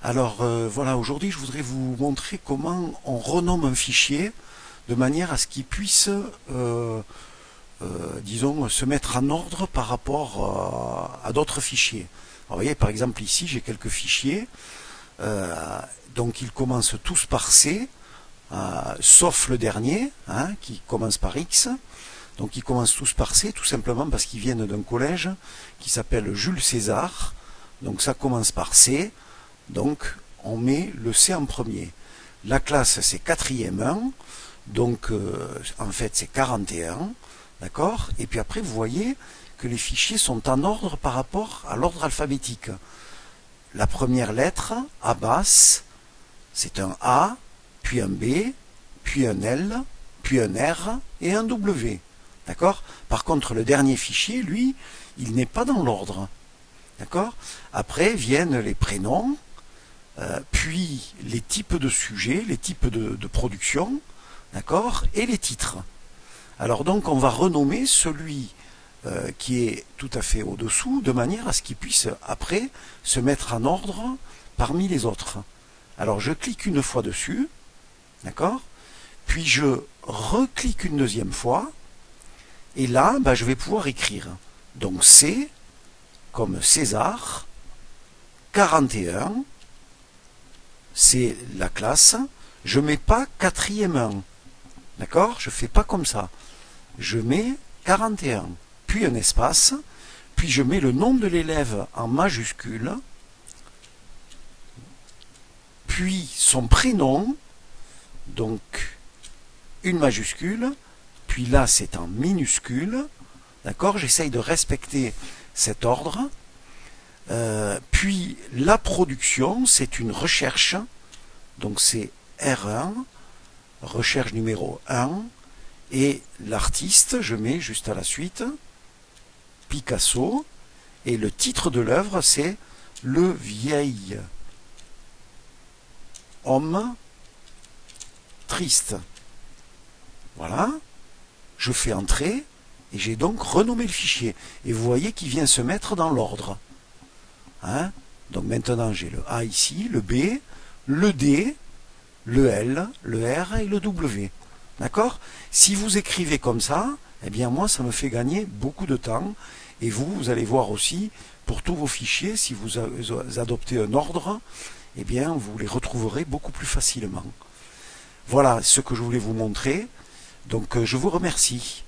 Alors voilà, aujourd'hui je voudrais vous montrer comment on renomme un fichier de manière à ce qu'il puisse, disons, se mettre en ordre par rapport à d'autres fichiers. Alors, vous voyez, par exemple ici j'ai quelques fichiers, donc ils commencent tous par C, sauf le dernier, hein, qui commence par X. Donc ils commencent tous par C, tout simplement parce qu'ils viennent d'un collège qui s'appelle Jules César. Donc ça commence par C. Donc on met le C en premier. La classe c'est quatrième 1, donc en fait c'est 41, d'accord. Et puis après vous voyez que les fichiers sont en ordre par rapport à l'ordre alphabétique. La première lettre, A basse, c'est un A, puis un B, puis un L, puis un R et un W. D'accord. Par contre le dernier fichier, lui, il n'est pas dans l'ordre. D'accord. Après viennent les prénoms, puis les types de sujets, les types de production, d'accord, et les titres. Alors donc on va renommer celui qui est tout à fait au-dessous, de manière à ce qu'il puisse après se mettre en ordre parmi les autres. Alors je clique une fois dessus, d'accord, puis je reclique une deuxième fois, et là je vais pouvoir écrire. Donc C, comme César, 41, c'est la classe, je mets pas quatrième 1, d'accord, je fais pas comme ça, je mets 41, puis un espace, puis je mets le nom de l'élève en majuscule, puis son prénom, donc une majuscule, puis là c'est en minuscule, d'accord, j'essaye de respecter cet ordre. Puis la production, c'est une recherche, donc c'est R1, recherche numéro 1, et l'artiste, je mets juste à la suite, Picasso, et le titre de l'œuvre, c'est Le vieil homme triste. Voilà, je fais entrer, et j'ai donc renommé le fichier, et vous voyez qu'il vient se mettre dans l'ordre. Hein, donc maintenant j'ai le A ici, le B, le D, le L, le R et le W. D'accord? Si vous écrivez comme ça, eh bien moi ça me fait gagner beaucoup de temps. Et vous, vous allez voir aussi, pour tous vos fichiers, si vous adoptez un ordre, eh bien vous les retrouverez beaucoup plus facilement. Voilà ce que je voulais vous montrer. Donc je vous remercie.